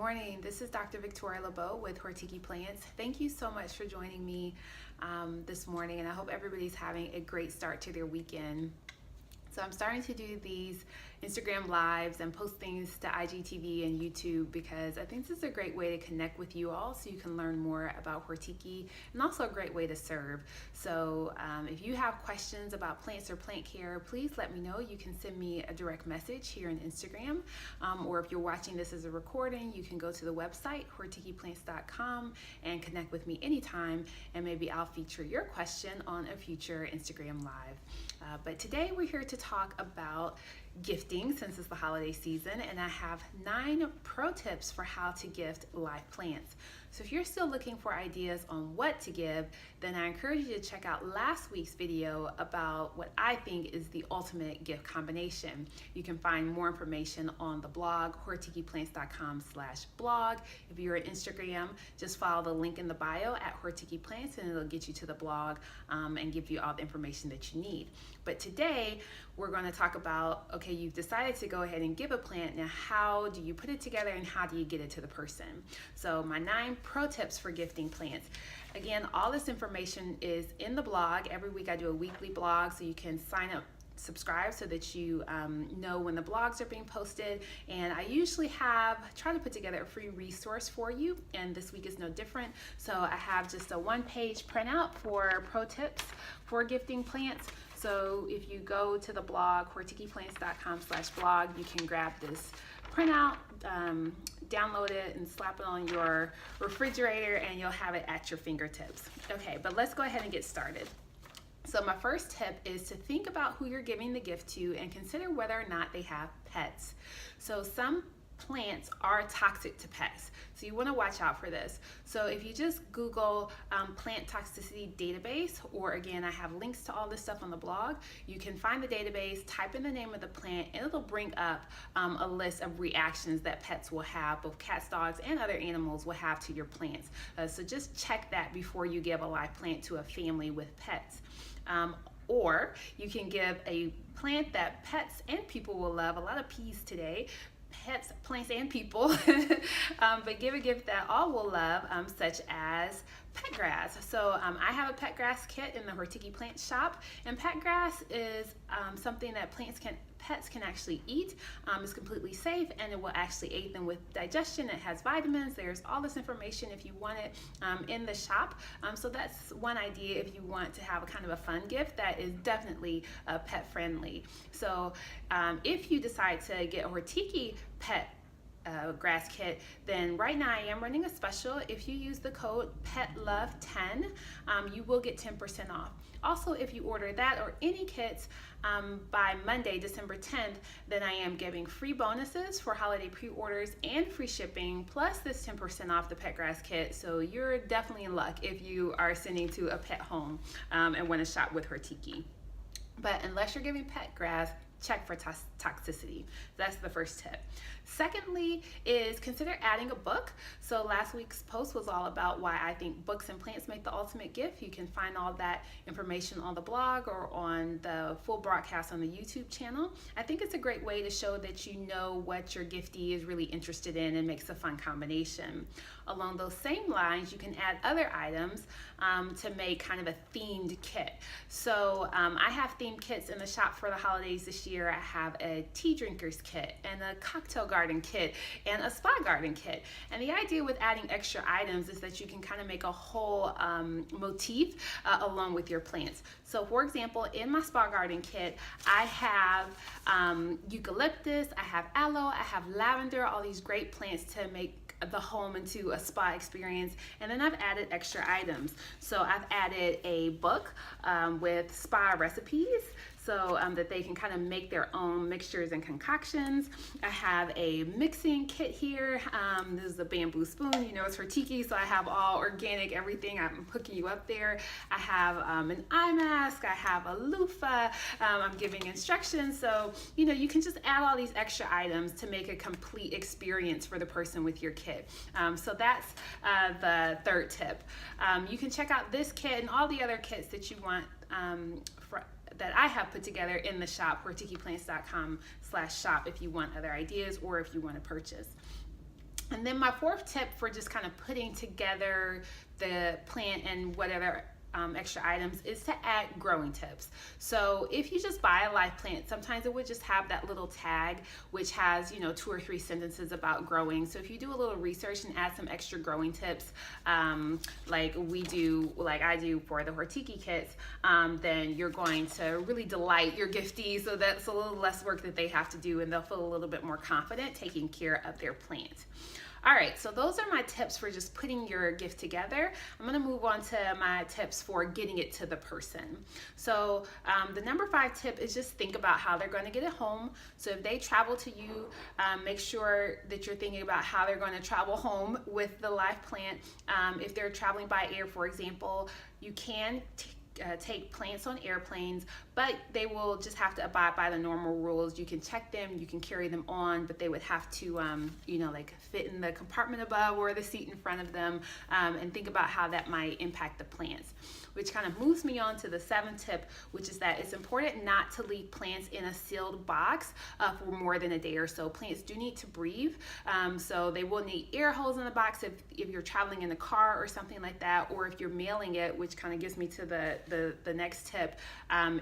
morning. This is Dr. Victoria LeBeau with Hortiki Plants. Thank you so much for joining me this morning, and I hope everybody's having a great start to their weekend. So I'm starting to do these Instagram lives and post things to IGTV and YouTube because I think this is a great way to connect with you all so you can learn more about Hortiki, and also a great way to serve. So if you have questions about plants or plant care, please let me know. You can send me a direct message here on Instagram, or if you're watching this as a recording, you can go to the website hortikiplants.com and connect with me anytime, and maybe I'll feature your question on a future Instagram live. But today we're here to talk about gifting since it's the holiday season, and I have 9 pro tips for how to gift live plants. So if you're still looking for ideas on what to give, then I encourage you to check out last week's video about what I think is the ultimate gift combination. You can find more information on the blog, hortikiplants.com/blog. If you're on Instagram, just follow the link in the bio at Hortiki Plants and it'll get you to the blog and give you all the information that you need. But today, we're going to talk about, okay, you've decided to go ahead and give a plant. Now, how do you put it together and how do you get it to the person? So my 9 pro tips for gifting plants. Again, all this information is in the blog. Every week I do a weekly blog, so you can sign up, subscribe so that you know when the blogs are being posted. And I usually try to put together a free resource for you, and this week is no different. So I have just a 1-page printout for pro tips for gifting plants. So if you go to the blog, hortikiplants.com/blog, you can grab this printout, download it, and slap it on your refrigerator, and you'll have it at your fingertips. Okay, but let's go ahead and get started. So my first tip is to think about who you're giving the gift to and consider whether or not they have pets. So some plants are toxic to pets, so you want to watch out for this. So if you just Google plant toxicity database, or again, I have links to all this stuff on the blog, you can find the database, type in the name of the plant, and it'll bring up a list of reactions that pets will have, both cats, dogs, and other animals will have to your plants. So just check that before you give a live plant to a family with pets. Or you can give a plant that pets and people will love. A lot of P's today. Pets, plants, and people, but give a gift that all will love, such as pet grass. So I have a pet grass kit in the Hortiki Plant shop, and pet grass is something that pets can actually eat. It's completely safe, and it will actually aid them with digestion. It has vitamins. There's all this information if you want it in the shop. So that's one idea if you want to have a kind of a fun gift that is definitely pet friendly. So if you decide to get a Hortiki pet grass kit, then right now I am running a special. If you use the code PETLOVE10, you will get 10% off. Also, if you order that or any kits by Monday, December 10th, then I am giving free bonuses for holiday pre-orders and free shipping, plus this 10% off the pet grass kit. So you're definitely in luck if you are sending to a pet home and want to shop with Hortiki. But unless you're giving pet grass, check for toxicity. That's the first tip. Secondly is consider adding a book. So last week's post was all about why I think books and plants make the ultimate gift. You can find all that information on the blog or on the full broadcast on the YouTube channel. I think it's a great way to show that you know what your giftee is really interested in and makes a fun combination. Along those same lines, you can add other items to make kind of a themed kit. So I have themed kits in the shop for the holidays this year. I have a tea drinkers kit and a cocktail garden kit and a spa garden kit. And the idea with adding extra items is that you can kind of make a whole motif along with your plants. So for example, in my spa garden kit, I have eucalyptus, I have aloe, I have lavender, all these great plants to make the home into a spa experience. And then I've added extra items. So I've added a book with spa recipes, so that they can kind of make their own mixtures and concoctions. I have a mixing kit here. This is a bamboo spoon, you know, it's Hortiki, so I have all organic everything. I'm hooking you up there. I have an eye mask, I have a loofah, I'm giving instructions. So, you know, you can just add all these extra items to make a complete experience for the person with your kit. So that's the third tip. You can check out this kit and all the other kits that you want that I have put together in the shop, hortikiplants.com/shop, if you want other ideas or if you want to purchase. And then my fourth tip for just kind of putting together the plant and whatever extra items is to add growing tips. So if you just buy a live plant, sometimes it would just have that little tag which has, 2 or 3 sentences about growing. So if you do a little research and add some extra growing tips, like I do for the Hortiki kits, then you're going to really delight your giftees. So that's a little less work that they have to do, and they'll feel a little bit more confident taking care of their plant. All right, so those are my tips for just putting your gift together. I'm gonna move on to my tips for getting it to the person. So the number 5 tip is just think about how they're gonna get it home. So if they travel to you, make sure that you're thinking about how they're gonna travel home with the live plant. If they're traveling by air, for example, you can take plants on airplanes, but they will just have to abide by the normal rules. You can check them, you can carry them on, but they would have to, like fit in the compartment above or the seat in front of them, and think about how that might impact the plants. Which kind of moves me on to the 7th tip, which is that it's important not to leave plants in a sealed box for more than a day or so. Plants do need to breathe, so they will need air holes in the box if you're traveling in a car or something like that, or if you're mailing it, which kind of gives me to the next tip.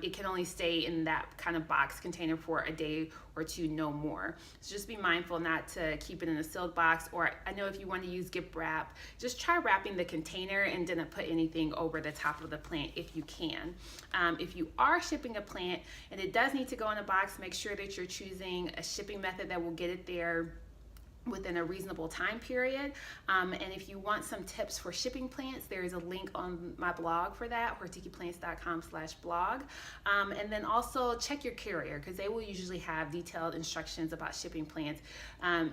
It can only stay in that kind of box container for a day or 2, no more. So just be mindful not to keep it in a sealed box, or I know if you want to use gift wrap, just try wrapping the container and didn't put anything over the top of the plant if you can. If you are shipping a plant and it does need to go in a box, make sure that you're choosing a shipping method that will get it there within a reasonable time period. And if you want some tips for shipping plants, there is a link on my blog for that, hortikiplants.com/blog. And then also check your carrier, because they will usually have detailed instructions about shipping plants.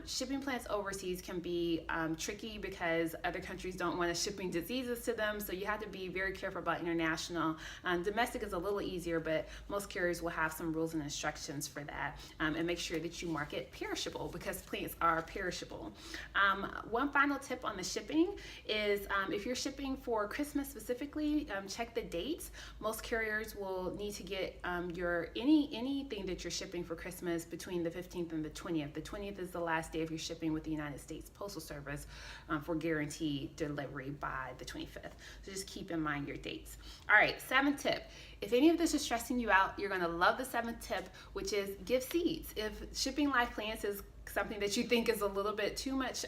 Shipping plants overseas can be tricky because other countries don't want to shipping diseases to them, so you have to be very careful about international. Domestic is a little easier, but most carriers will have some rules and instructions for that. And make sure that you mark it perishable, because plants are perishable. One final tip on the shipping is if you're shipping for Christmas specifically, check the dates. Most carriers will need to get anything that you're shipping for Christmas between the 15th and the 20th. The 20th is the last day of your shipping with the United States Postal Service for guaranteed delivery by the 25th. So just keep in mind your dates. All right, 7th tip. If any of this is stressing you out, you're gonna love the 7th tip, which is give seeds. If shipping live plants is something that you think is a little bit too much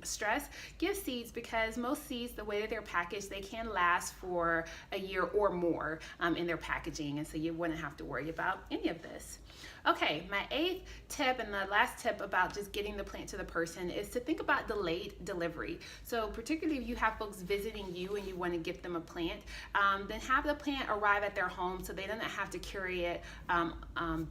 stress, give seeds, because most seeds, the way that they're packaged, they can last for a year or more in their packaging, and so you wouldn't have to worry about any of this. Okay, my 8th tip and the last tip about just getting the plant to the person is to think about delayed delivery. So particularly if you have folks visiting you and you want to give them a plant, then have the plant arrive at their home so they don't have to carry it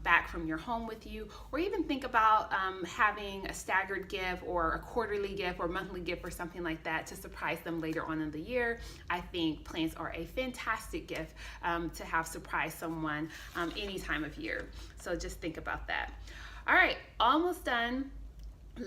back from your home with you, or even think about having a staggered gift or a quarterly gift or monthly gift or something like that to surprise them later on in the year. I think plants are a fantastic gift to have surprise someone any time of year. So just think about that. All right, almost done.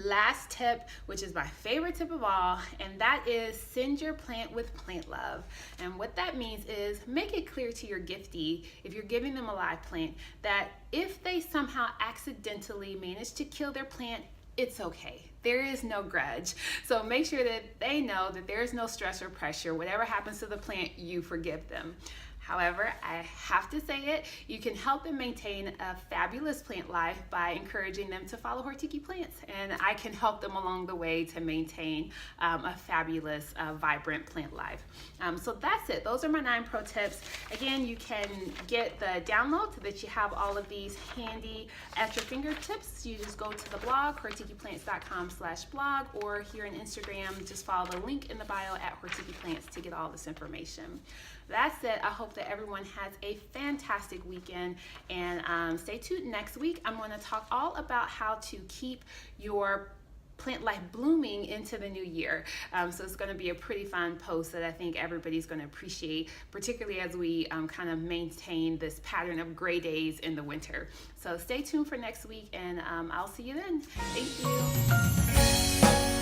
Last tip, which is my favorite tip of all, and that is send your plant with plant love. And what that means is make it clear to your giftee, if you're giving them a live plant, that if they somehow accidentally manage to kill their plant, it's okay. There is no grudge. So make sure that they know that there is no stress or pressure. Whatever happens to the plant, you forgive them. However, I have to say it, you can help them maintain a fabulous plant life by encouraging them to follow Hortiki Plants, and I can help them along the way to maintain a fabulous, vibrant plant life. So that's it. Those are my 9 pro tips. Again, you can get the download so that you have all of these handy at your fingertips. You just go to the blog, hortikiplants.com/blog, or here on Instagram, just follow the link in the bio at Hortiki Plants to get all this information. That's it. I hope that everyone has a fantastic weekend, and stay tuned next week. I'm going to talk all about how to keep your plant life blooming into the new year. So it's going to be a pretty fun post that I think everybody's going to appreciate, particularly as we kind of maintain this pattern of gray days in the winter. So stay tuned for next week, and I'll see you then. Thank you.